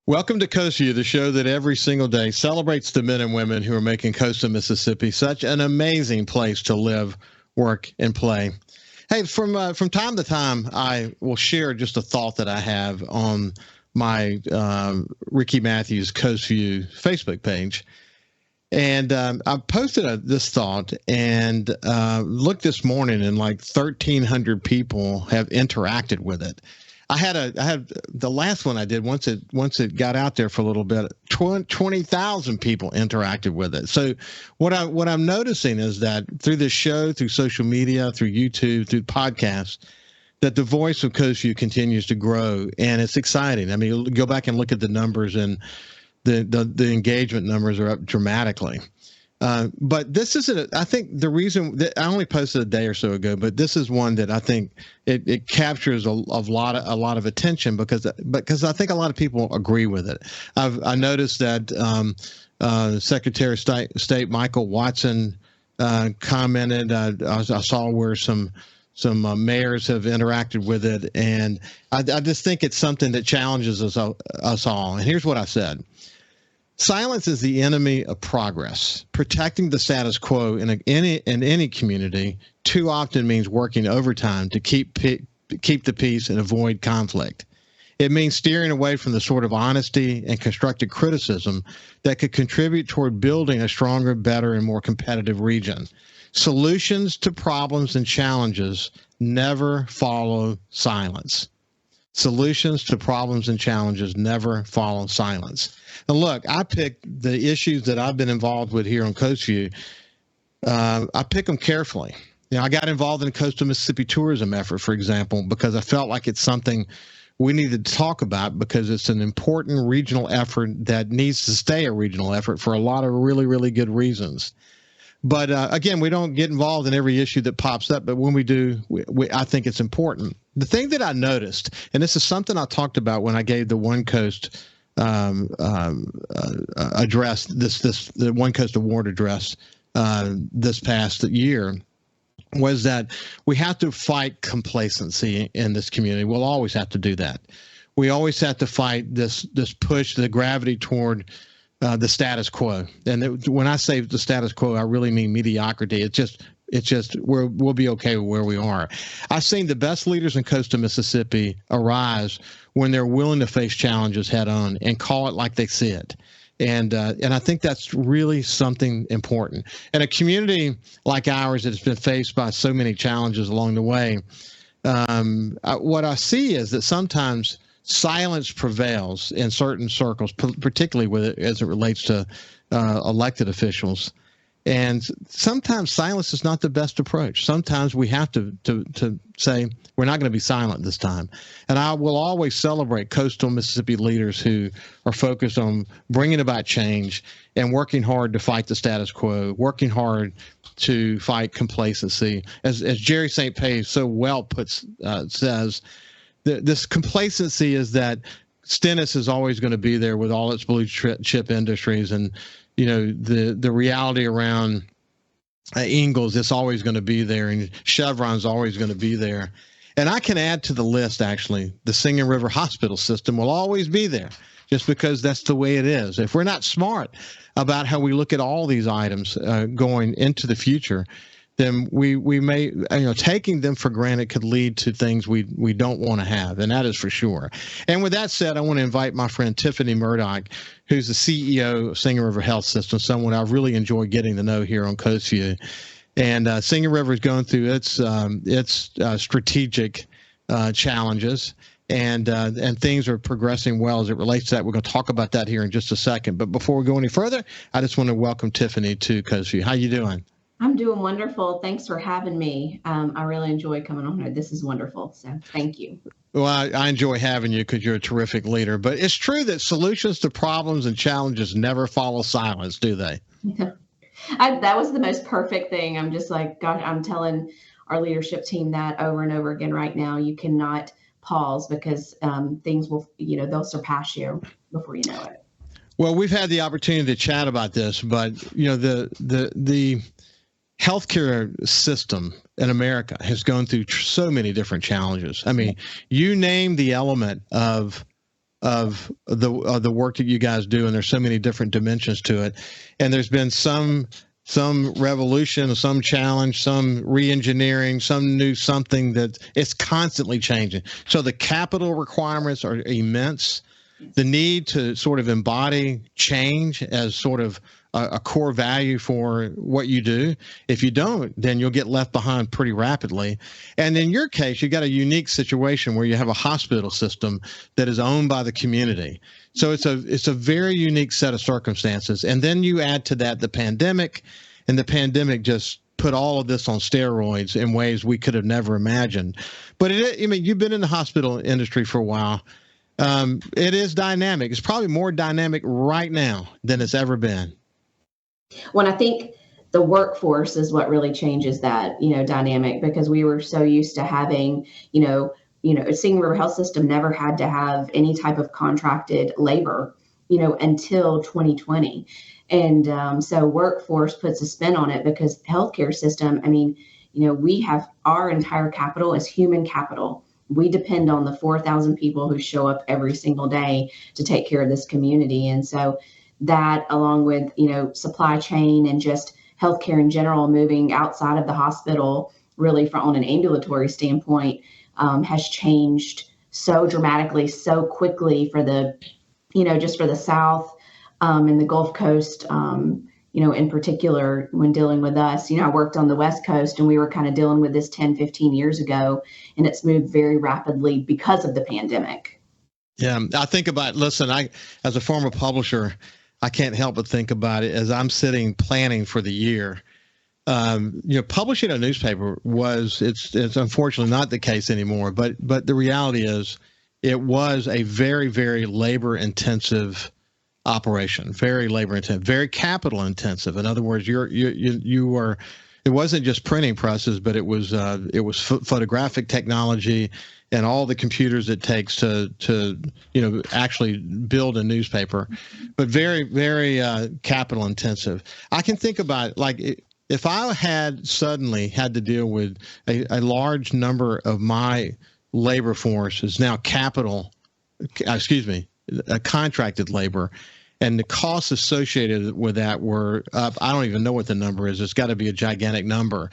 Welcome to Coast Vue, the show that every single day celebrates the men and women who are making coastal Mississippi such an amazing place to live, work, and play. Hey, from time to time, I will share just a thought that I have on my Ricky Matthews Coast Vue Facebook page. And I posted this thought and looked this morning, and like 1,300 people have interacted with it. I had the last one I did once it got out there for a little bit, 20,000 people interacted with it. So what I'm noticing is that through this show, through social media, through YouTube, through podcasts, that the voice of Coast Vue continues to grow, and it's exciting. I mean, go back and look at the numbers, and the engagement numbers are up dramatically. But this isn't, I think the reason that I only posted a day or so ago, but this is one that I think it captures a lot of attention because I think a lot of people agree with it. I noticed that Secretary of State Michael Watson commented. I saw where some mayors have interacted with it, and I just think it's something that challenges us all. And here's what I said. Silence is the enemy of progress. Protecting the status quo in any community too often means working overtime to keep the peace and avoid conflict. It means steering away from the sort of honesty and constructive criticism that could contribute toward building a stronger, better, and more competitive region. Solutions to problems and challenges never follow silence. Solutions to problems and challenges never follow silence. And look, I picked the issues that I've been involved with here on Coast Vue. I pick them carefully. You know, I got involved in the coastal Mississippi tourism effort, for example, because I felt like it's something we needed to talk about because it's an important regional effort that needs to stay a regional effort for a lot of really, really good reasons. But again, we don't get involved in every issue that pops up. But when we do, I think it's important. The thing that I noticed, and this is something I talked about when I gave the One Coast address, the One Coast Award address this past year, was that we have to fight complacency in this community. We'll always have to do that. We always have to fight this push, the gravity toward the status quo. And when I say the status quo, I really mean mediocrity. It's just we'll be okay with where we are. I've seen the best leaders in coastal Mississippi arise when they're willing to face challenges head on and call it like they see it. And I think that's really something important. And a community like ours that has been faced by so many challenges along the way, what I see is that sometimes silence prevails in certain circles, particularly as it relates to elected officials. And sometimes silence is not the best approach. Sometimes we have to say we're not going to be silent this time. And I will always celebrate coastal Mississippi leaders who are focused on bringing about change and working hard to fight the status quo, working hard to fight complacency. As Jerry St. Page so well says, this complacency is that Stennis is always going to be there with all its blue chip industries, and you know the reality around Ingalls, it's always going to be there, and Chevron's always going to be there. And I can add to the list, actually, the Singing River Hospital system will always be there, just because that's the way it is. If we're not smart about how we look at all these items going into the future, then we may, taking them for granted could lead to things we don't want to have, and that is for sure. And with that said, I want to invite my friend Tiffany Murdock, who's the CEO of Singing River Health System, someone I really enjoy getting to know here on Coast Vue. And Singing River is going through its strategic challenges, and things are progressing well as it relates to that. We're going to talk about that here in just a second. But before we go any further, I just want to welcome Tiffany to Coast Vue. How you doing? I'm doing wonderful. Thanks for having me. I really enjoy coming on here. This is wonderful. So thank you. Well, I enjoy having you because you're a terrific leader. But it's true that solutions to problems and challenges never follow silence, do they? That was the most perfect thing. I'm just like, gosh, I'm telling our leadership team that over and over again right now. You cannot pause because things will, they'll surpass you before you know it. Well, we've had the opportunity to chat about this, but, the healthcare system in America has gone through so many different challenges. I mean, you name the element of of the work that you guys do, and there's so many different dimensions to it. And there's been some revolution, some challenge, some re-engineering, some new something that it's constantly changing. So the capital requirements are immense. The need to sort of embody change as sort of a core value for what you do. If you don't, then you'll get left behind pretty rapidly. And in your case, you got a unique situation where you have a hospital system that is owned by the community. So it's a very unique set of circumstances. And then you add to that the pandemic, and the pandemic just put all of this on steroids in ways we could have never imagined. But you've been in the hospital industry for a while. It is dynamic. It's probably more dynamic right now than it's ever been. Well, I think the workforce is what really changes that, dynamic, because we were so used to having, Singing River Health System never had to have any type of contracted labor, until 2020. And so workforce puts a spin on it, because healthcare system, we have our entire capital is human capital. We depend on the 4,000 people who show up every single day to take care of this community. And so that, along with, supply chain and just healthcare in general, moving outside of the hospital, really on an ambulatory standpoint, has changed so dramatically, so quickly for the, just for the South and the Gulf Coast, in particular, when dealing with us. I worked on the West Coast, and we were kind of dealing with this 10, 15 years ago, and it's moved very rapidly because of the pandemic. Yeah, I think about, listen, as a former publisher, I can't help but think about it as I'm sitting planning for the year. Publishing a newspaper it's unfortunately not the case anymore, but the reality is it was a very, very labor intensive operation, very labor intensive, very capital intensive. In other words, you were, it wasn't just printing presses, but it was photographic technology and all the computers it takes to actually build a newspaper, but very, very capital intensive. I can think about if I had suddenly had to deal with a large number of my labor force is now contracted labor, and the costs associated with that were up. I don't even know what the number is. It's got to be a gigantic number.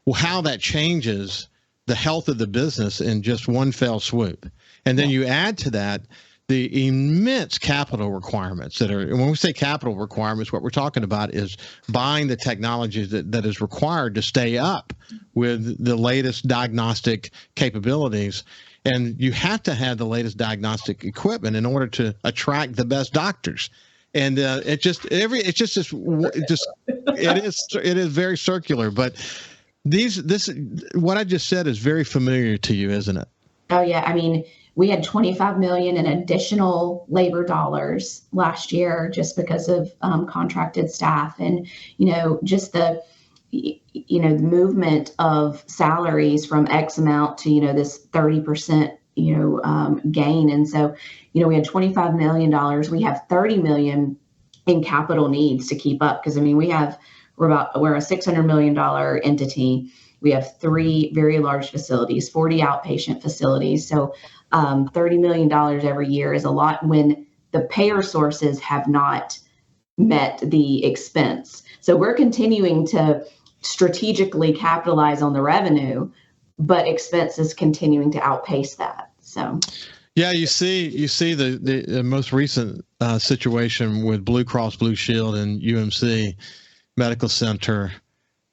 Well, how that changes the health of the business in just one fell swoop. And then you add to that the immense capital requirements that are, and when we say capital requirements, what we're talking about is buying the technologies that is required to stay up with the latest diagnostic capabilities. And you have to have the latest diagnostic equipment in order to attract the best doctors. And it is very circular. But what I just said is very familiar to you, isn't it? Oh yeah, we had 25 million in additional labor dollars last year just because of contracted staff, and just the movement of salaries from X amount to this 30% gain. And so we had $25 million. We have 30 million in capital needs to keep up, because we're a $600 million entity. We have 3 very large facilities, 40 outpatient facilities. So $30 million every year is a lot when the payer sources have not met the expense. So we're continuing to strategically capitalize on the revenue, but expense is continuing to outpace that. So. Yeah, you see the most recent situation with Blue Cross Blue Shield and UMC Medical Center,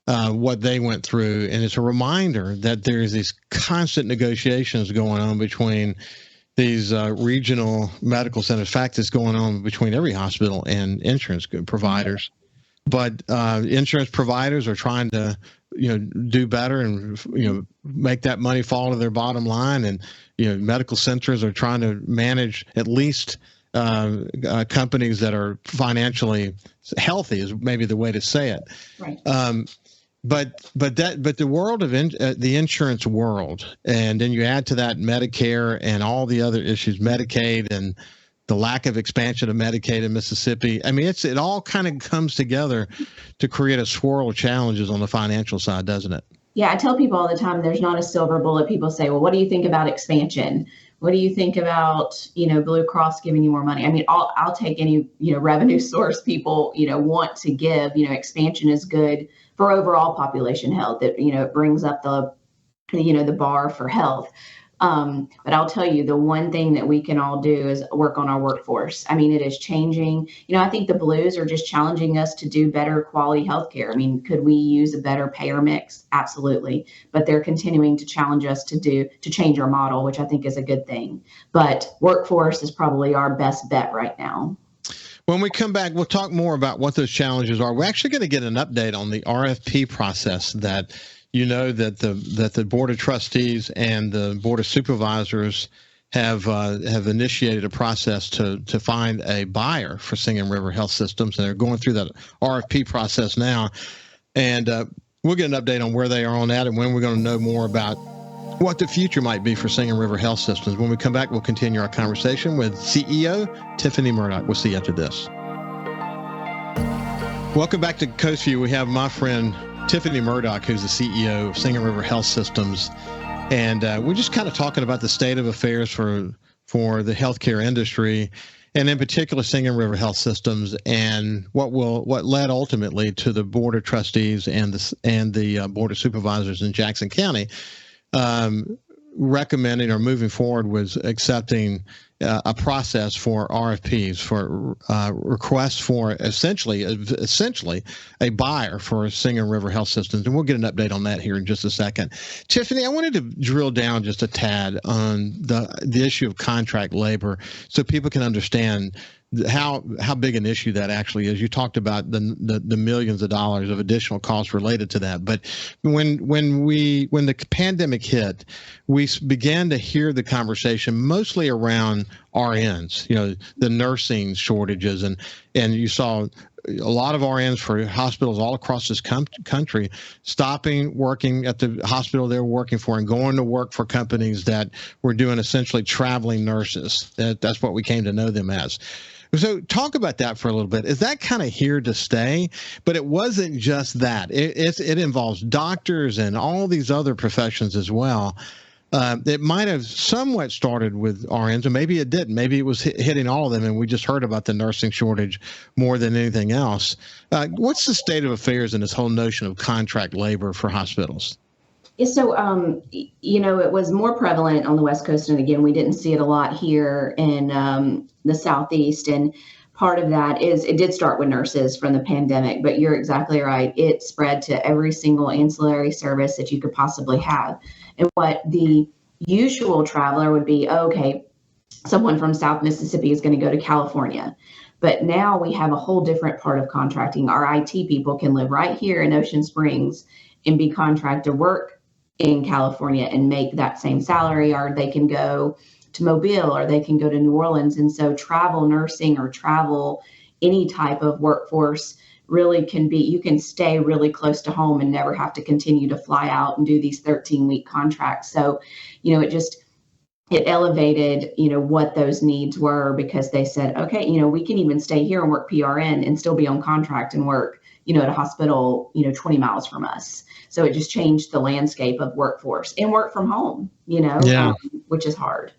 what they went through. And it's a reminder that there's these constant negotiations going on between these regional medical centers. In fact, it's going on between every hospital and insurance providers. But insurance providers are trying to, do better and, make that money fall to their bottom line. And, medical centers are trying to manage at least companies that are financially healthy is maybe the way to say it. Right. But the world of the insurance world, and then you add to that Medicare and all the other issues, Medicaid and the lack of expansion of Medicaid in Mississippi. It all kind of comes together to create a swirl of challenges on the financial side, doesn't it? Yeah, I tell people all the time, there's not a silver bullet. People say, well, what do you think about expansion? What do you think about, Blue Cross giving you more money? I mean, I'll take any, revenue source people, want to give. Expansion is good for overall population health. It brings up the bar for health. But I'll tell you, the one thing that we can all do is work on our workforce. I mean, it is changing. I think the Blues are just challenging us to do better quality healthcare. I mean, could we use a better payer mix? Absolutely. But they're continuing to challenge us to change our model, which I think is a good thing. But workforce is probably our best bet right now. When we come back, we'll talk more about what those challenges are. We're actually going to get an update on the RFP process that that the Board of Trustees and the Board of Supervisors have initiated a process to find a buyer for Singing River Health Systems, and they're going through that RFP process now. And we'll get an update on where they are on that and when we're going to know more about what the future might be for Singing River Health Systems. When we come back, we'll continue our conversation with CEO Tiffany Murdock. We'll see you after this. Welcome back to Coast Vue. We have my friend Tiffany Murdock, who's the CEO of Singing River Health Systems, and we're just kind of talking about the state of affairs for the healthcare industry, and in particular Singing River Health Systems, and what led ultimately to the Board of Trustees and the Board of Supervisors in Jackson County recommending or moving forward was accepting a process for RFPs, for requests for essentially a buyer for Singing River Health Systems. And we'll get an update on that here in just a second. Tiffany, I wanted to drill down just a tad on the issue of contract labor so people can understand how big an issue that actually is. You talked about the millions of dollars of additional costs related to that, but when the pandemic hit, we began to hear the conversation mostly around RNs, the nursing shortages, and you saw a lot of RNs for hospitals all across this country stopping working at the hospital they were working for and going to work for companies that were doing essentially traveling nurses. That's what we came to know them as. So talk about that for a little bit. Is that kind of here to stay? But it wasn't just that. It involves doctors and all these other professions as well. It might have somewhat started with RNs, or maybe it didn't. Maybe it was hitting all of them, and we just heard about the nursing shortage more than anything else. What's the state of affairs in this whole notion of contract labor for hospitals? Yeah, so, it was more prevalent on the West Coast. And again, we didn't see it a lot here in the Southeast. And part of that is it did start with nurses from the pandemic, but you're exactly right. It spread to every single ancillary service that you could possibly have. And what the usual traveler would be, okay, someone from South Mississippi is going to go to California. But now we have a whole different part of contracting. Our IT people can live right here in Ocean Springs and be contracted to work in California and make that same salary, or they can go to Mobile, or they can go to New Orleans. And so travel nursing or travel, any type of workforce really can be, you can stay really close to home and never have to continue to fly out and do these 13-week contracts. So, it elevated, what those needs were, because they said, okay, we can even stay here and work PRN and still be on contract and work, at a hospital, 20 miles from us. So it just changed the landscape of workforce and work from home, which is hard.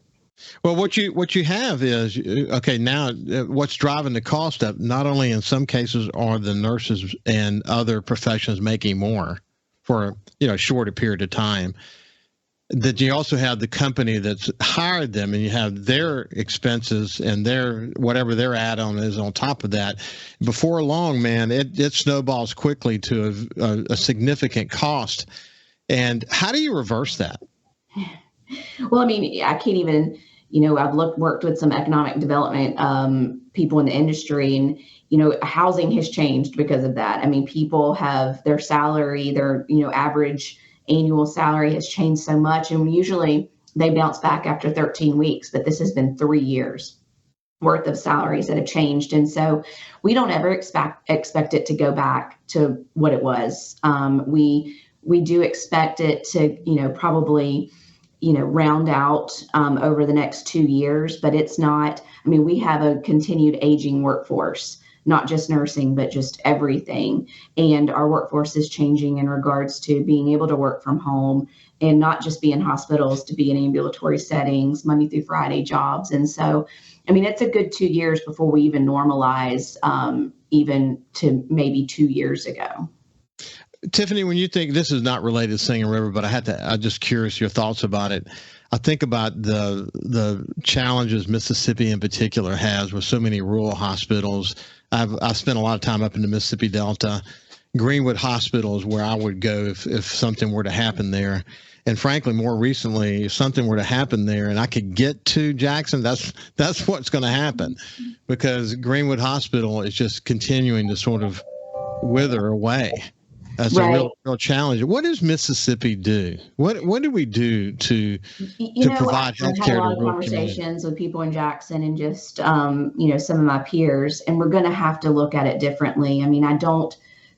Well, what you have is, okay, now what's driving the cost up, not only in some cases are the nurses and other professions making more for, a shorter period of time, that you also have the company that's hired them, and you have their expenses and their whatever their add-on is on top of that. Before long, man, it snowballs quickly to a significant cost. And how do you reverse that? Well, I mean, I can't even, I've worked with some economic development people in the industry, and, housing has changed because of that. I mean, people have their salary, their, average annual salary has changed so much, and usually they bounce back after 13 weeks, but this has been 3 years worth of salaries that have changed. And so we don't ever expect it to go back to what it was. We do expect it to, probably, round out over the next 2 years, but it's not, I mean, we have a continued aging workforce. not just nursing, but just everything. And our workforce is changing in regards to being able to work from home and not just be in hospitals, to be in ambulatory settings, Monday through Friday jobs. And so, I mean, it's a good 2 years before we even normalize, even to maybe 2 years ago. Tiffany, when you think, this is not related to Singing River, but I'm just curious your thoughts about it. I think about the challenges Mississippi in particular has with so many rural hospitals. I've spent a lot of time up in the Mississippi Delta. Greenwood Hospital is where I would go if something were to happen there. And frankly, more recently, if something were to happen there and I could get to Jackson, that's what's going to happen, because Greenwood Hospital is just continuing to sort of wither away. That's right. A real challenge. What does Mississippi do? What do we do to provide health care to rural communities? I've had a lot of conversations with people in Jackson and just some of my peers, and we're going to have to look at it differently. I mean,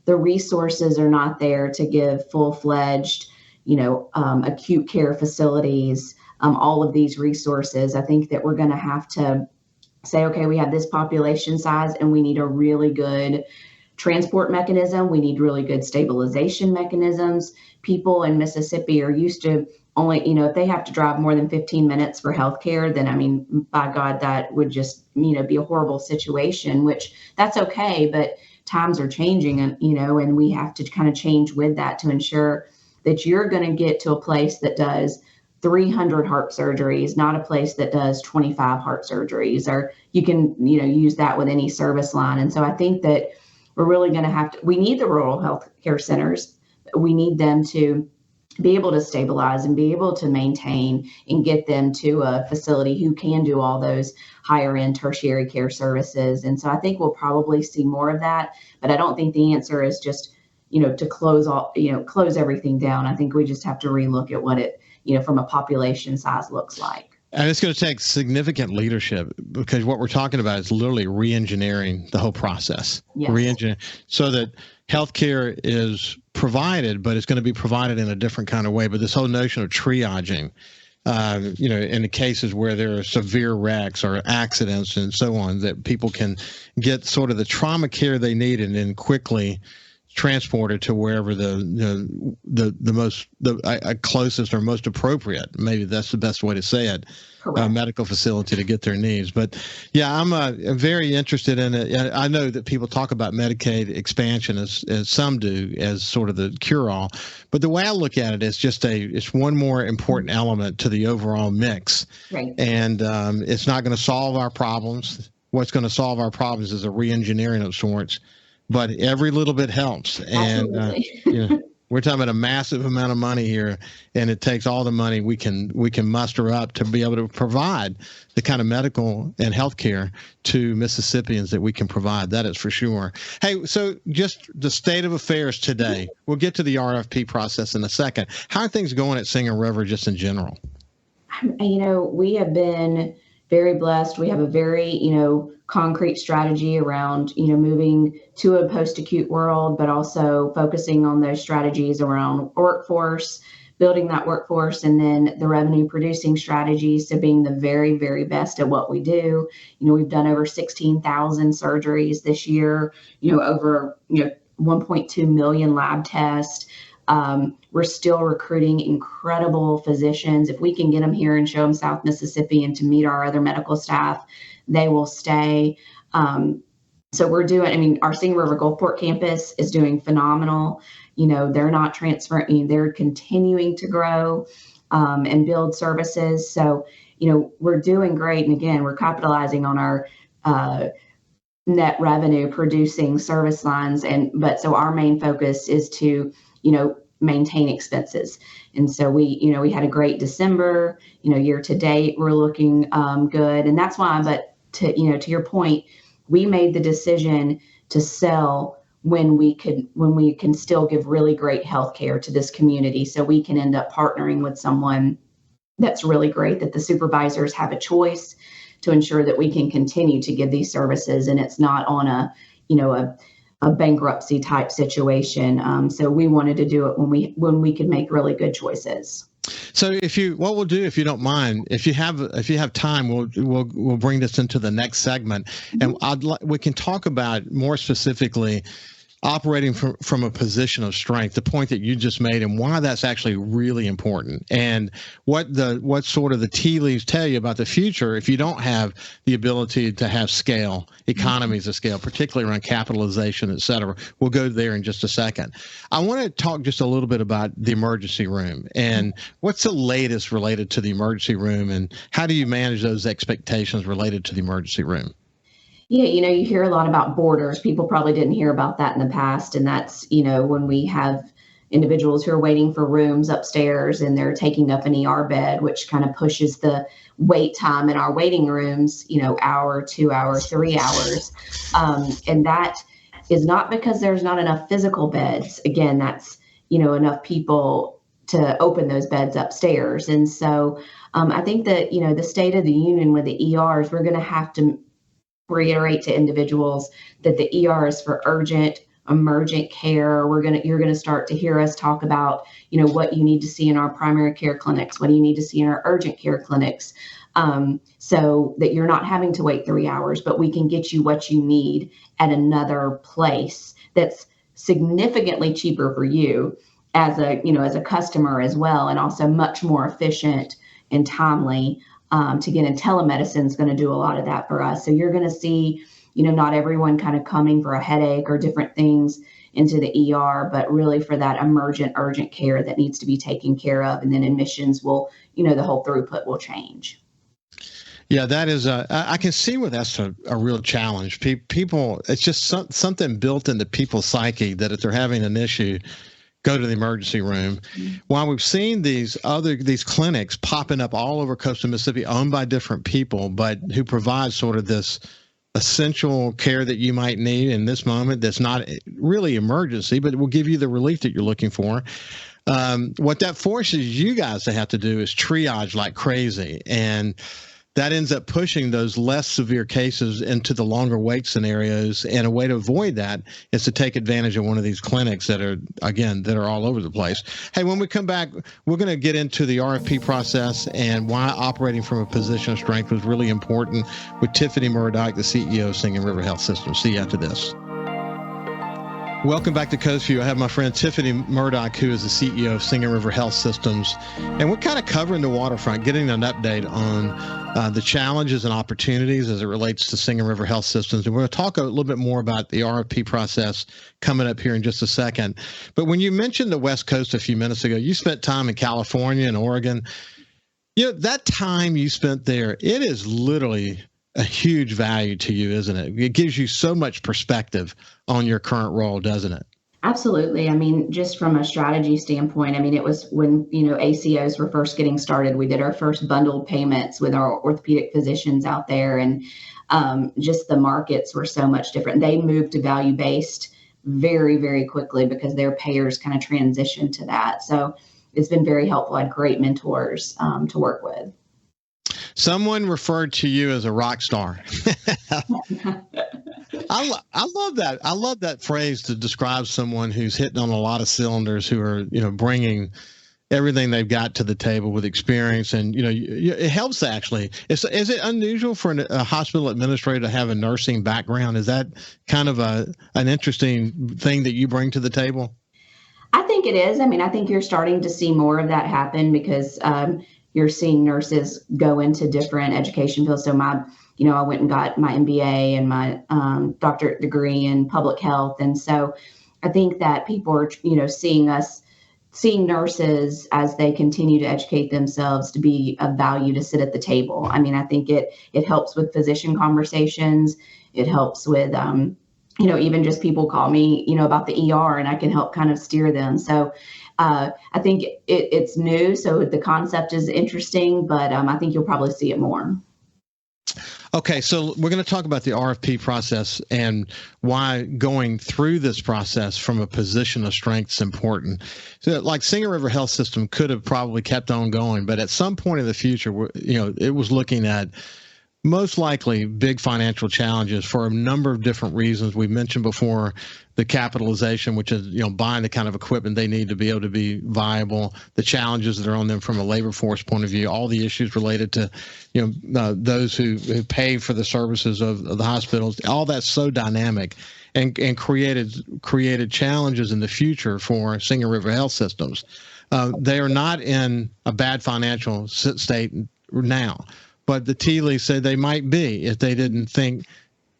the resources are not there to give full-fledged, acute care facilities, all of these resources. I think that we're going to have to say, okay, we have this population size and we need a really good transport mechanism. We need really good stabilization mechanisms. People in Mississippi are used to only, if they have to drive more than 15 minutes for healthcare, then, I mean, by God, that would just, be a horrible situation, which that's okay. But times are changing and, and we have to kind of change with that to ensure that you're going to get to a place that does 300 heart surgeries, not a place that does 25 heart surgeries, or you can, use that with any service line. And so I think that we're really going to we need the rural health care centers. We need them to be able to stabilize and be able to maintain and get them to a facility who can do all those higher end tertiary care services. And so I think we'll probably see more of that, but I don't think the answer is just, to close everything down. I think we just have to relook at what it, from a population size looks like. And it's going to take significant leadership, because what we're talking about is literally re-engineering the whole process. Yes. Re-engineer so that healthcare is provided, but it's going to be provided in a different kind of way. But this whole notion of triaging, in the cases where there are severe wrecks or accidents and so on, that people can get sort of the trauma care they need and then quickly transported to wherever the most closest or most appropriate, maybe that's the best way to say it, medical facility to get their needs. But yeah, I'm very interested in it. I know that people talk about Medicaid expansion as some do, as sort of the cure-all, but the way I look at it is just it's one more important element to the overall mix. Right. And it's not going to solve our problems. What's going to solve our problems is a re-engineering of sorts. But every little bit helps. And we're talking about a massive amount of money here, and it takes all the money we can muster up to be able to provide the kind of medical and health care to Mississippians that we can provide. That is for sure. Hey, so just the state of affairs today. We'll get to the RFP process in a second. How are things going at Singing River just in general? We have been very blessed. We have a very, concrete strategy around, moving to a post-acute world, but also focusing on those strategies around workforce, building that workforce, and then the revenue producing strategies to being the very, very best at what we do. We've done over 16,000 surgeries this year, over, 1.2 million lab tests. We're still recruiting incredible physicians. If we can get them here and show them South Mississippi and to meet our other medical staff, they will stay. So we're doing, our Singing River Gulfport campus is doing phenomenal. They're not transferring, they're continuing to grow and build services. So, we're doing great. And again, we're capitalizing on our net revenue producing service lines. But so our main focus is to, maintain expenses. And so we had a great December, year to date, we're looking good. And that's why, but to your point, we made the decision to sell when we can still give really great health care to this community. So we can end up partnering with someone that's really great, that the supervisors have a choice to ensure that we can continue to give these services. And it's not on a bankruptcy type situation. So we wanted to do it when we could make really good choices. So what we'll do, if you don't mind, if you have time, we'll bring this into the next segment, and we can talk about more specifically operating from a position of strength, the point that you just made, and why that's actually really important, and what sort of the tea leaves tell you about the future if you don't have the ability to have scale, economies of scale, particularly around capitalization, et cetera. We'll go there in just a second. I want to talk just a little bit about the emergency room and what's the latest related to the emergency room, and how do you manage those expectations related to the emergency room? Yeah, you hear a lot about borders. People probably didn't hear about that in the past. And that's, when we have individuals who are waiting for rooms upstairs and they're taking up an ER bed, which kind of pushes the wait time in our waiting rooms, hour, 2 hours, 3 hours. And that is not because there's not enough physical beds. Again, that's, enough people to open those beds upstairs. And so I think that, the state of the union with the ERs, we're going to have to reiterate to individuals that the ER is for urgent, emergent care. You're going to start to hear us talk about, what you need to see in our primary care clinics, what do you need to see in our urgent care clinics, so that you're not having to wait 3 hours, but we can get you what you need at another place that's significantly cheaper for you as a customer as well, and also much more efficient and timely. To get in, telemedicine is going to do a lot of that for us. So you're going to see, not everyone kind of coming for a headache or different things into the ER, but really for that emergent, urgent care that needs to be taken care of. And then admissions will, the whole throughput will change. Yeah, that is I can see where that's a real challenge. People, it's just something built into people's psyche that if they're having an issue, go to the emergency room. While we've seen these clinics popping up all over coastal Mississippi, owned by different people, but who provide sort of this essential care that you might need in this moment that's not really emergency, but it will give you the relief that you're looking for. What that forces you guys to have to do is triage like crazy, and that ends up pushing those less severe cases into the longer wait scenarios. And a way to avoid that is to take advantage of one of these clinics that are all over the place. Hey, when we come back, we're going to get into the RFP process and why operating from a position of strength was really important with Tiffany Murdock, the CEO of Singing River Health System. See you after this. Welcome back to Coast Vue. I have my friend Tiffany Murdock, who is the CEO of Singing River Health Systems. And we're kind of covering the waterfront, getting an update on the challenges and opportunities as it relates to Singing River Health Systems. And we're going to talk a little bit more about the RFP process coming up here in just a second. But when you mentioned the West Coast a few minutes ago, you spent time in California and Oregon. That time you spent there, it is literally a huge value to you, isn't it? It gives you so much perspective on your current role, doesn't it? Absolutely. I mean, just from a strategy standpoint, it was when, ACOs were first getting started. We did our first bundled payments with our orthopedic physicians out there, and just the markets were so much different. They moved to value-based very, very quickly because their payers kind of transitioned to that. So it's been very helpful. I had great mentors to work with. Someone referred to you as a rock star. I love that. I love that phrase to describe someone who's hitting on a lot of cylinders, who are, bringing everything they've got to the table with experience. And, it helps actually. Is it unusual for a hospital administrator to have a nursing background? Is that kind of an interesting thing that you bring to the table? I think it is. I think you're starting to see more of that happen because, you're seeing nurses go into different education fields. So I went and got my MBA and my doctorate degree in public health. And so I think that people are, seeing nurses as they continue to educate themselves to be of value to sit at the table. I think it helps with physician conversations. It helps with, even just people call me, about the ER, and I can help kind of steer them. So I think it's new, so the concept is interesting, but I think you'll probably see it more. Okay, so we're going to talk about the RFP process and why going through this process from a position of strength is important. So, like Singing River Health System could have probably kept on going, but at some point in the future, it was looking at most likely big financial challenges for a number of different reasons. We mentioned before the capitalization, which is, buying the kind of equipment they need to be able to be viable, the challenges that are on them from a labor force point of view, all the issues related to, those who pay for the services of the hospitals. All that's so dynamic and created challenges in the future for Singing River Health Systems. They are not in a bad financial state now, but the tea leaves say they might be if they didn't think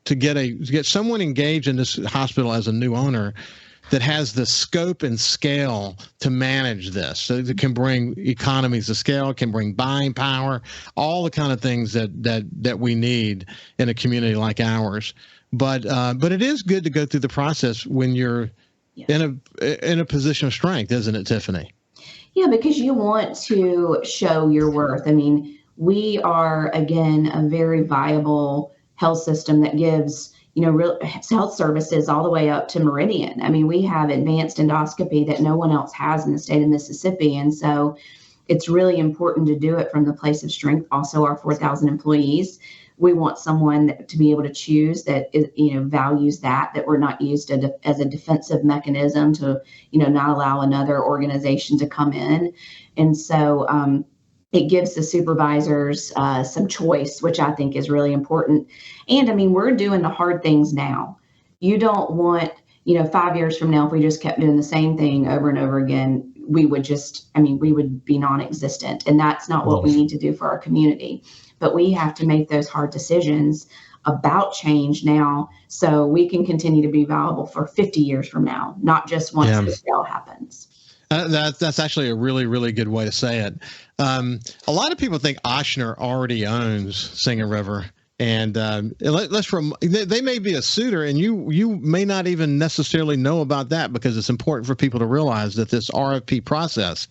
to get someone engaged in this hospital as a new owner that has the scope and scale to manage this. So it can bring economies of scale, can bring buying power, all the kind of things that we need in a community like ours. But it is good to go through the process when you're in a position of strength, isn't it, Tiffany? Yeah, because you want to show your worth. I mean, we are, again, a very viable health system that gives, real health services all the way up to Meridian. I mean, we have advanced endoscopy that no one else has in the state of Mississippi. And so it's really important to do it from the place of strength. Also, our 4,000 employees, we want someone to be able to choose that is, values that we're not used as a defensive mechanism to, not allow another organization to come in. And so, it gives the supervisors some choice, which I think is really important. And I mean, we're doing the hard things now. You don't want, 5 years from now, if we just kept doing the same thing over and over again, we would be non-existent. And that's not what we need to do for our community. But we have to make those hard decisions about change now so we can continue to be valuable for 50 years from now, not just once the sale happens. That's actually a really, really good way to say it. A lot of people think Ochsner already owns Singing River, and they may be a suitor, and you may not even necessarily know about that, because it's important for people to realize that this RFP process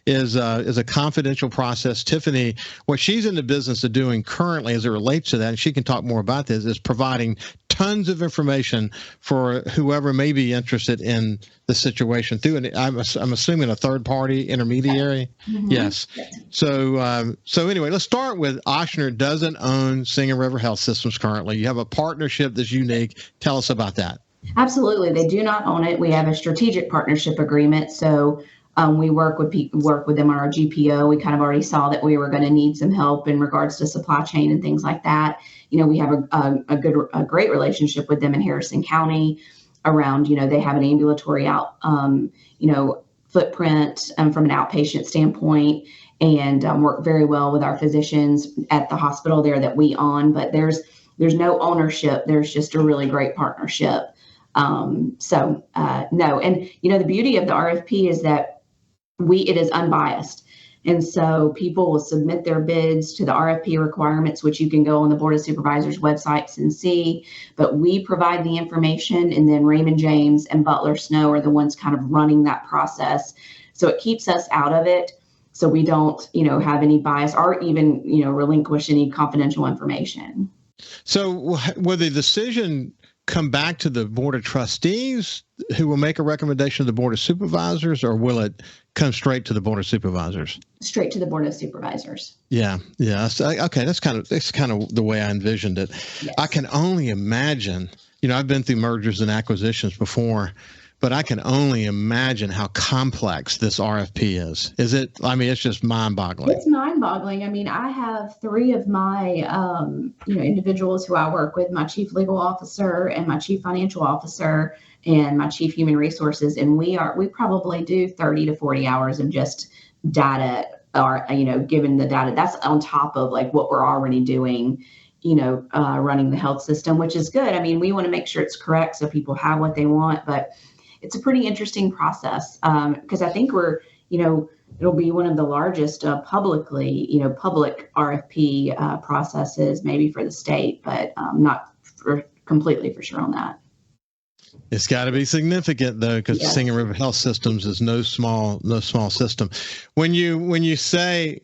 is a confidential process. Tiffany, what she's in the business of doing currently as it relates to that, and she can talk more about this, is providing tons of information for whoever may be interested in the situation through I'm assuming a third party intermediary. Mm-hmm. Yes. So anyway, let's start with Ochsner doesn't own Singing River Health Systems currently. You have a partnership that's unique. Tell us about that. Absolutely. They do not own it. We have a strategic partnership agreement. So we work with them on our GPO. We kind of already saw that we were going to need some help in regards to supply chain and things like that. We have a great relationship with them in Harrison County around, they have an ambulatory footprint from an outpatient standpoint, and work very well with our physicians at the hospital there that we own. But there's no ownership. There's just a really great partnership. No. And, the beauty of the RFP is that it is unbiased. And so people will submit their bids to the RFP requirements, which you can go on the Board of Supervisors websites and see. But we provide the information, and then Raymond James and Butler Snow are the ones kind of running that process. So it keeps us out of it, so we don't, have any bias or even, relinquish any confidential information. So will the decision come back to the Board of Trustees, who will make a recommendation to the Board of Supervisors, or will it come straight to the Board of Supervisors? Straight to the Board of Supervisors. Yeah. Okay, that's kind of the way I envisioned it. Yes. I can only imagine. I've been through mergers and acquisitions before, but I can only imagine how complex this RFP is. Is it? I mean, it's just mind-boggling. It's mind-boggling. I mean, I have three of my, individuals who I work with: my chief legal officer and my chief financial officer and my chief human resources, and we probably do 30 to 40 hours of just data, or given the data. That's on top of like what we're already doing. Running the health system, which is good. I mean, we want to make sure it's correct so people have what they want, but it's a pretty interesting process because I think it'll be one of the largest public RFP processes maybe for the state, but not completely for sure on that. It's got to be significant though, because Singing River Health Systems is no small system. When you say,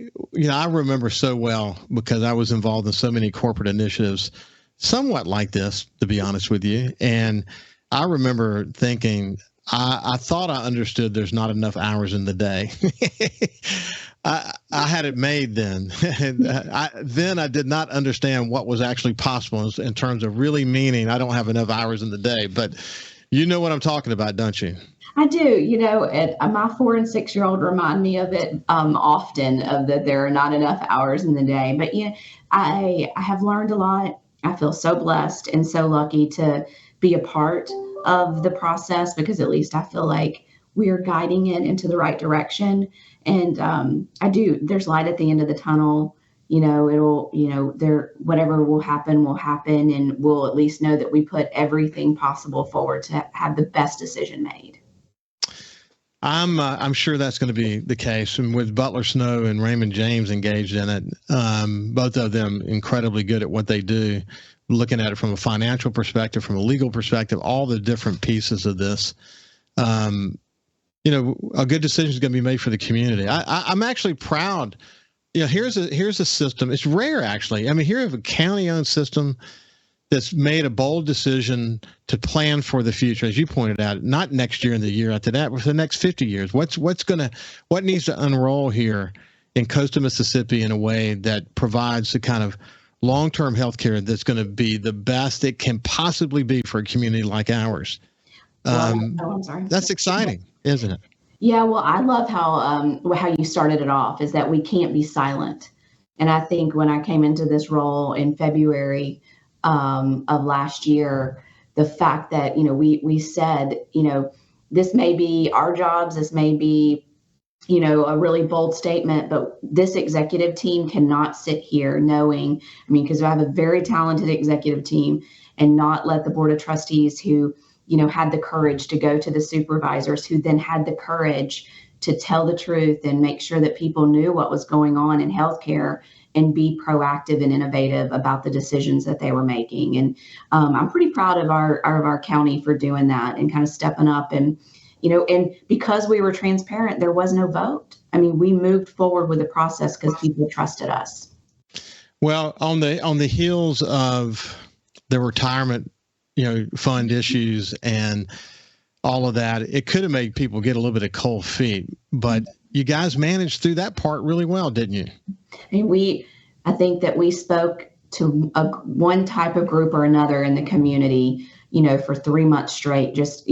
I remember so well because I was involved in so many corporate initiatives, somewhat like this, to be honest with you. And I remember thinking, I thought I understood there's not enough hours in the day. I had it made then. And I did not understand what was actually possible in terms of really meaning I don't have enough hours in the day. But you know what I'm talking about, don't you? I do. My 4 and 6-year-old remind me of it often, of that there are not enough hours in the day. But yeah, I have learned a lot. I feel so blessed and so lucky to be a part of the process, because at least I feel like we are guiding it into the right direction. And there's light at the end of the tunnel. Whatever will happen, and we'll at least know that we put everything possible forward to have the best decision made. I'm sure that's going to be the case. And with Butler Snow and Raymond James engaged in it, both of them incredibly good at what they do, looking at it from a financial perspective, from a legal perspective, all the different pieces of this. A good decision is going to be made for the community. I'm actually proud. Here's a system. It's rare, actually. I mean, here we have a county-owned system that's made a bold decision to plan for the future, as you pointed out, not next year and the year after that, but for the next 50 years. What needs to unroll here in coastal Mississippi in a way that provides the kind of long-term health care that's going to be the best it can possibly be for a community like ours. I'm sorry. That's exciting, isn't it? Yeah, well, I love how you started it off, is that we can't be silent. And I think when I came into this role in February of last year, the fact that, we said, this may be our jobs, this may be, a really bold statement, but this executive team cannot sit here knowing, because I have a very talented executive team, and not let the board of trustees who, had the courage to go to the supervisors, who then had the courage to tell the truth and make sure that people knew what was going on in healthcare, and be proactive and innovative about the decisions that they were making. And I'm pretty proud of our county for doing that and kind of stepping up. And, and because we were transparent, there was no vote. We moved forward with the process because people trusted us. Well, on the heels of the retirement, fund issues and all of that, it could have made people get a little bit of cold feet, but you guys managed through that part really well, didn't you? I think that we spoke to one type of group or another in the community, for 3 months straight, just,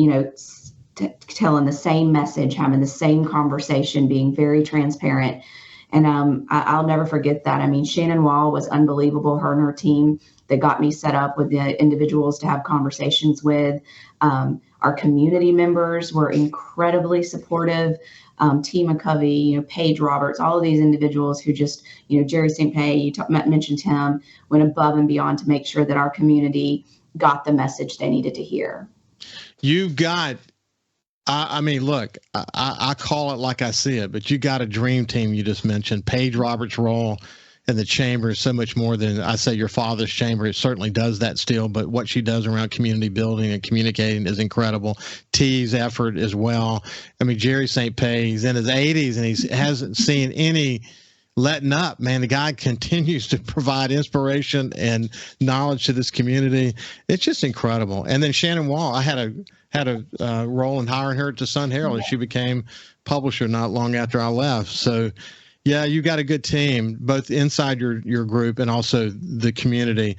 telling the same message, having the same conversation, being very transparent. And I'll never forget that. Shannon Wall was unbelievable, her and her team, that got me set up with the individuals to have conversations with. Our community members were incredibly supportive. T. McCovey, Paige Roberts, all of these individuals who just, Jerry St. Pay, you mentioned him, went above and beyond to make sure that our community got the message they needed to hear. You've got, look, I call it like I see it, but you got a dream team you just mentioned. Paige Roberts' role in the chamber is so much more than, I say, your father's chamber. It certainly does that still, but what she does around community building and communicating is incredible. T's effort as well. Jerry St. Pay, he's in his 80s and he hasn't seen any letting up, man. The guy continues to provide inspiration and knowledge to this community. It's just incredible. And then Shannon Wall, I had a role in hiring her to Sun Herald, and she became publisher not long after I left. So yeah, you got a good team, both inside your group and also the community.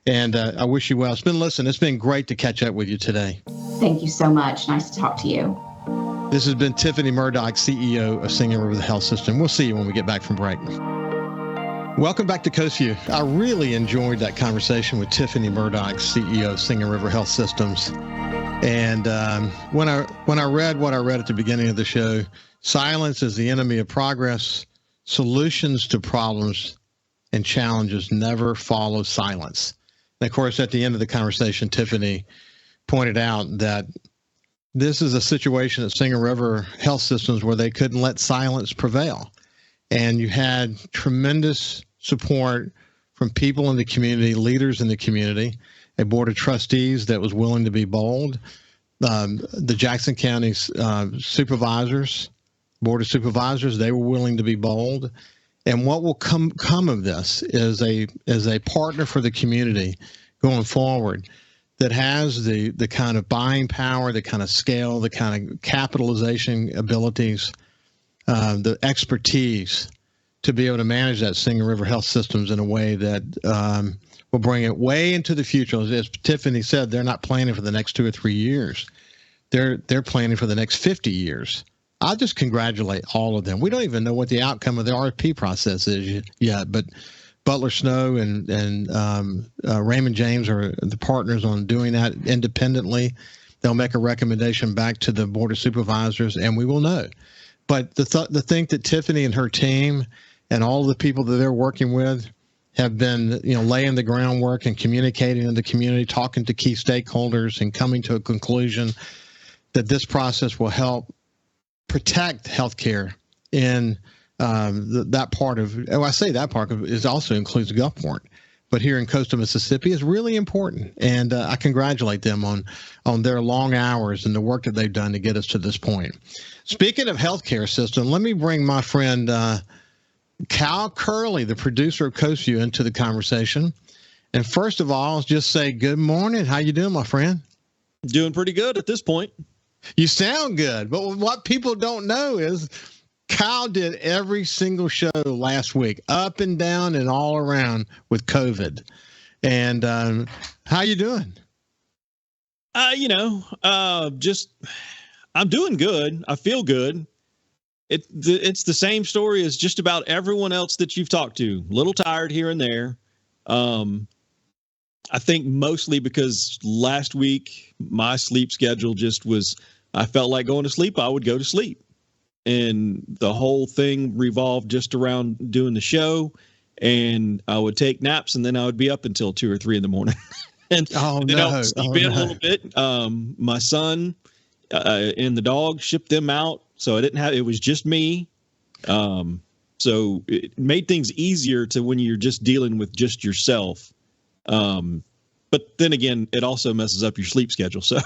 And I wish you well. It's been great to catch up with you today. Thank you so much. Nice to talk to you. This has been Tiffany Murdock, CEO of Singing River Health System. We'll see you when we get back from break. Welcome back to Coast Vue. I really enjoyed that conversation with Tiffany Murdock, CEO of Singing River Health Systems. And when I read what I read at the beginning of the show, silence is the enemy of progress. Solutions to problems and challenges never follow silence. And of course, at the end of the conversation, Tiffany pointed out that this is a situation at Singing River Health Systems where they couldn't let silence prevail. And you had tremendous support from people in the community, leaders in the community, a board of trustees that was willing to be bold, the Jackson County supervisors, board of supervisors, they were willing to be bold. And what will come of this is a partner for the community going forward that has the kind of buying power, the kind of scale, the kind of capitalization abilities, the expertise to be able to manage that Singing River Health Systems in a way that will bring it way into the future. As Tiffany said, they're not planning for the next 2 or 3 years. They're planning for the next 50 years. I just congratulate all of them. We don't even know what the outcome of the RFP process is yet, but Butler Snow and Raymond James are the partners on doing that independently. They'll make a recommendation back to the Board of Supervisors, and we will know. But the thing that Tiffany and her team and all the people that they're working with have been, laying the groundwork and communicating in the community, talking to key stakeholders and coming to a conclusion that this process will help protect healthcare in that part of, I say that part of it also includes Gulfport, but here in coastal Mississippi is really important. And I congratulate them on their long hours and the work that they've done to get us to this point. Speaking of healthcare system, let me bring my friend Cal Curley, the producer of Coast Vue, into the conversation. And first of all, just say good morning. How you doing, my friend? Doing pretty good at this point. You sound good, but what people don't know is Kyle did every single show last week, up and down and all around with COVID. And how you doing? I'm doing good. I feel good. It's the same story as just about everyone else that you've talked to. A little tired here and there. I think mostly because last week my sleep schedule just was, I felt like going to sleep, I would go to sleep. And the whole thing revolved just around doing the show, and I would take naps, and then I would be up until 2 or 3 in the morning. And then I would sleep in a little bit. My son and the dog, shipped them out, so it was just me. So it made things easier to when you're just dealing with just yourself. But then again, it also messes up your sleep schedule. So,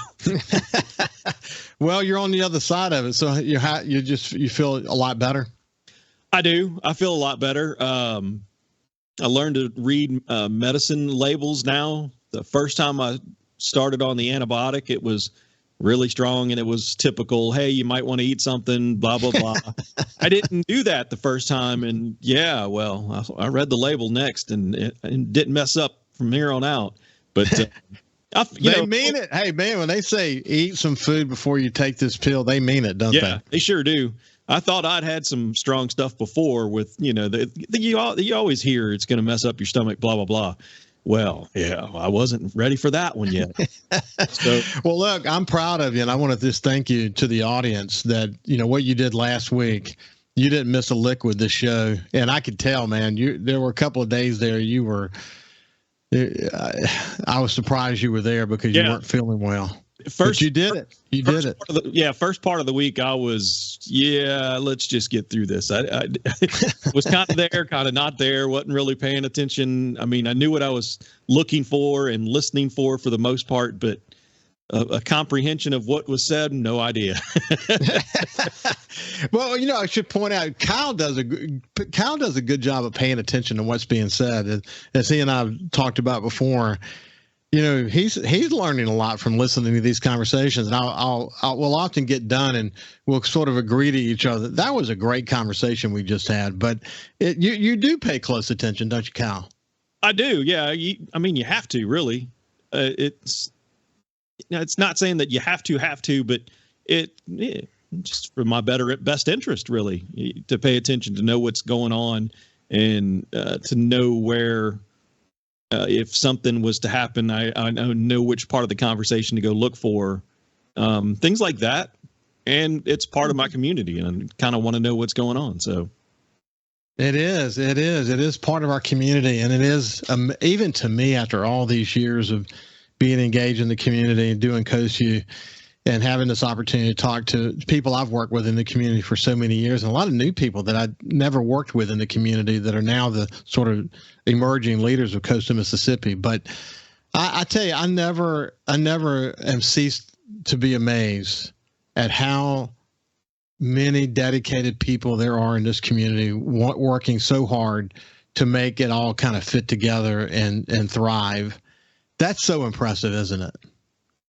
well, you're on the other side of it, so you feel a lot better. I do. I feel a lot better. I learned to read medicine labels now. The first time I started on the antibiotic, it was really strong, and it was typical. Hey, you might want to eat something. Blah blah blah. I didn't do that the first time, and I read the label next, and it didn't mess up from here on out. But they mean it. Hey, man, when they say eat some food before you take this pill, they mean it, don't they? Yeah, they sure do. I thought I'd had some strong stuff before with, you always hear it's going to mess up your stomach, blah, blah, blah. Well, yeah, I wasn't ready for that one yet. Well, look, I'm proud of you, and I want to just thank you to the audience that, what you did last week. You didn't miss a lick with this show, and I could tell, man. There were a couple of days there you were. I was surprised you were there because you weren't feeling well. But you did it. You did it. First part of the week, I was, let's just get through this. I was kind of there, kind of not there, wasn't really paying attention. I mean, I knew what I was looking for and listening for the most part, but a comprehension of what was said, no idea. Well, I should point out, Kyle does a good job of paying attention to what's being said. As he and I have talked about before, he's learning a lot from listening to these conversations. And we'll often get done and we'll sort of agree to each other. That was a great conversation we just had. But you do pay close attention, don't you, Kyle? I do. Yeah. You have to, really. It's not saying that you have to, but just for my best interest, really, to pay attention, to know what's going on, and to know where, if something was to happen, I know which part of the conversation to go look for, things like that. And it's part of my community, and I kind of want to know what's going on. So it is part of our community. And it is, even to me, after all these years of being engaged in the community and doing Coast Vue and having this opportunity to talk to people I've worked with in the community for so many years, and a lot of new people that I'd never worked with in the community that are now the sort of emerging leaders of coastal Mississippi. But I tell you, I never am ceased to be amazed at how many dedicated people there are in this community working so hard to make it all kind of fit together and thrive. That's so impressive, isn't it?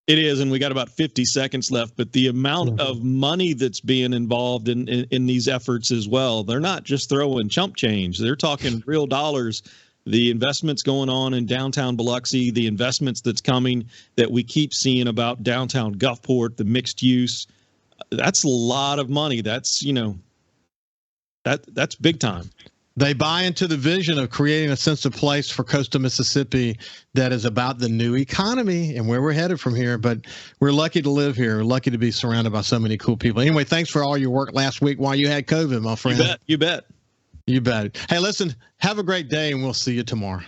It is, and we got about 50 seconds left, but the amount of money that's being involved in these efforts as well, they're not just throwing chump change. They're talking real dollars. The investments going on in downtown Biloxi, the investments that's coming that we keep seeing about downtown Gulfport, the mixed use, that's a lot of money. That's, that's big time. They buy into the vision of creating a sense of place for coastal Mississippi that is about the new economy and where we're headed from here. But we're lucky to live here. We're lucky to be surrounded by so many cool people. Anyway, thanks for all your work last week while you had COVID, my friend. You bet. You bet. Hey, listen, have a great day, and we'll see you tomorrow.